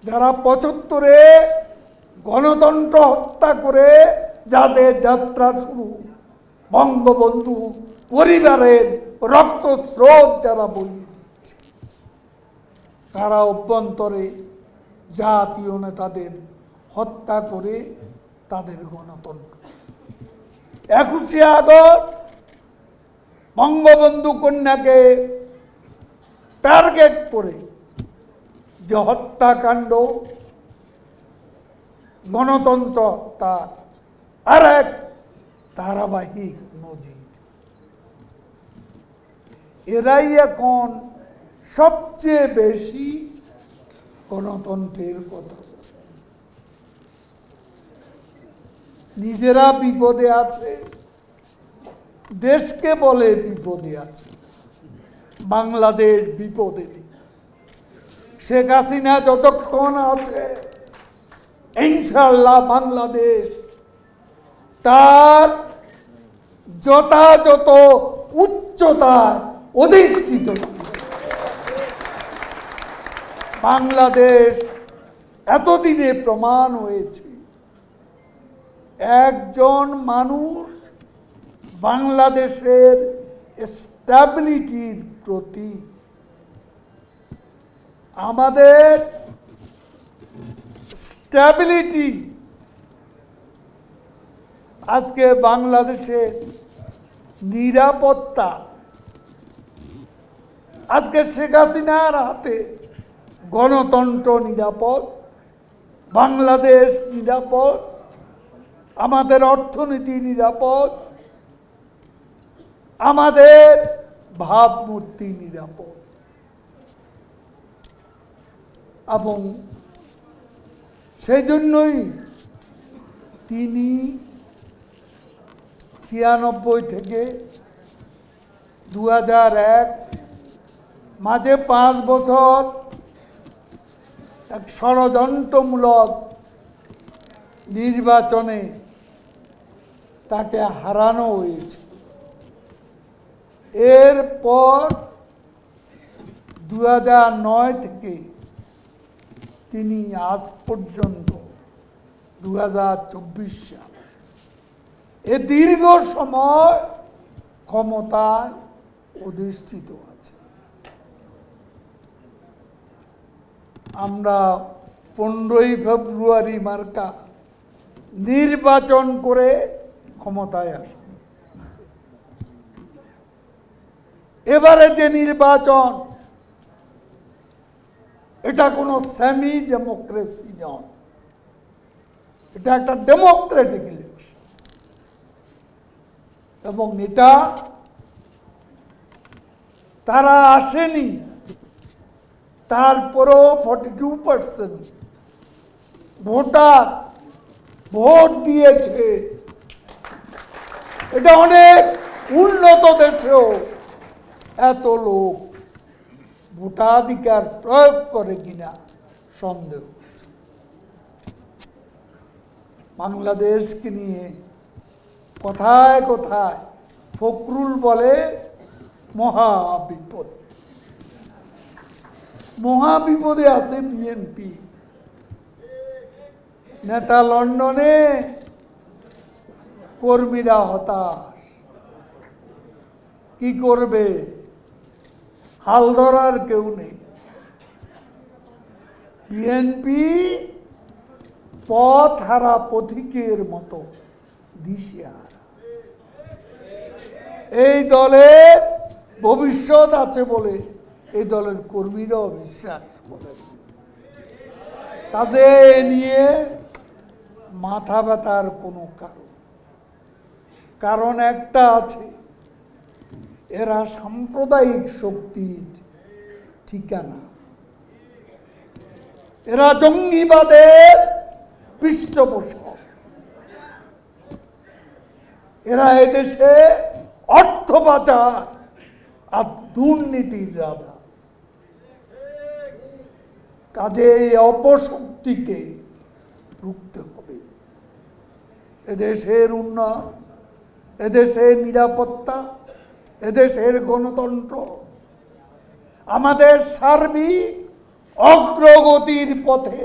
যারা ৭৫-এ গণতন্ত্র হত্যা করে যাদের যাত্রা শুরু, বঙ্গবন্ধু পরিবারের রক্তস্রোত যারা বইয়ে দিয়েছে, তারা অভ্যন্তরে জাতীয় নেতাদের হত্যা করে তাদের গণতন্ত্র। ২১শে আগস্ট বঙ্গবন্ধু কন্যাকে টার্গেট করে যে হত্যাকাণ্ড, গণতন্ত্র হত্যার আর এক ধারাবাহিক নজির। এরাই এখন সবচেয়ে বেশি গণতন্ত্রের কথা বলে। নিজেরা বিপদে আছে, দেশকে বলে বিপদে আছে। বাংলাদেশ বিপদে নেই। শেখ হাসিনা যতক্ষণ আছে ইনশাআল্লাহ বাংলাদেশ তার যথাযথ উচ্চতায় অধিষ্ঠিত। বাংলাদেশ এতদিনে প্রমাণ হয়েছে, একজন মানুষ বাংলাদেশের স্ট্যাবিলিটির প্রতি। আমাদের স্ট্যাবিলিটি আজকে বাংলাদেশের নিরাপত্তা, আজকে শেখ হাসিনার হাতে গণতন্ত্র নিরাপদ, বাংলাদেশ নিরাপদ, আমাদের অর্থনীতি নিরাপদ, আমাদের ভাবমূর্তি নিরাপদ। এবং সেই জন্যই তিনি ৯৬ থেকে ২০০১ মাঝে ৫ বছর এক ষড়যন্ত্রমূলক নির্বাচনে তাকে হারানো হয়েছে। এরপর ২০০৯ থেকে তিনি আজ পর্যন্ত ২০২৪ সাল এ দীর্ঘ সময় ক্ষমতায় অধিষ্ঠিত আছে। আমরা ১৫ই ফেব্রুয়ারি মার্কা নির্বাচন করে ক্ষমতায় আসি। এবারে যে নির্বাচন, এটা কোনো সেমি ডেমোক্রেসি নয়, এটা একটা ডেমোক্রেটিক ইলেকশন। এবং এটা তারা আসেনি, তারপরেও 42% ভোটার ভোট দিয়েছে। এটা অনেক উন্নত দেশেও এত লোক ভোটাধিকার প্রয়োগ করে কিনা সন্দেহ আছে। বাংলাদেশকে নিয়ে কথায় কথায় ফখরুল বলে মহাবিপদে। মহাবিপদে আছে বিএনপি। নেতা লন্ডনে, কর্মীরা হতাশ। কি করবে? হাল ধরার কেউ নেই। বিএনপি পথ হারা পথিকের মতো দিশেহারা। এই দলের ভবিষ্যৎ আছে বলে এই দলের কর্মীরাও বিশ্বাস করে। কাজে নিয়ে মাথা ব্যথার কোনো কারণ একটা আছে, এরা সাম্প্রদায়িক শক্তির ঠিকানা। এরা জঙ্গিবাদের পৃষ্ঠপোষক। এরা এদেশে অর্থ পাচার আর দুর্নীতির রাজা। কাজে এই অপশক্তিকে রুখতে হবে। এদেশের উন্নয়ন, এদেশের নিরাপত্তা, এদেশের গণতন্ত্র, আমাদের সার্বিক অগ্রগতির পথে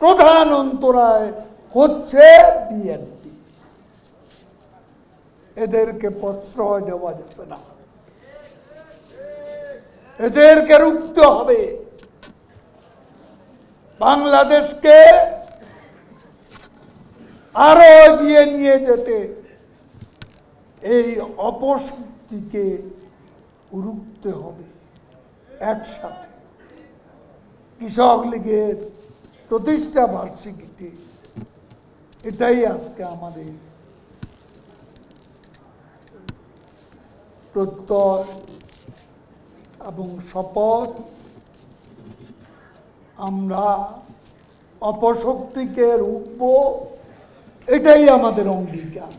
প্রধান অন্তরায় হচ্ছে বিএনপি। এদেরকে প্রশ্রয় দেওয়া যাবে না, এদেরকে রুখতে হবে। বাংলাদেশকে আরো এগিয়ে নিয়ে যেতে এই অপশক্তিকে রুখতে হবে একসাথে। কৃষক লীগের প্রতিষ্ঠা বার্ষিকীতে এটাই আজকে আমাদের প্রত্যয় এবং শপথ। আমরা অপশক্তিকে রুখব, এটাই আমাদের অঙ্গীকার।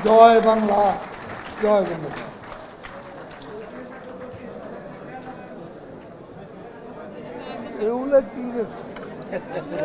জয় বাংলা, জয় বাংলা। এগুলো কি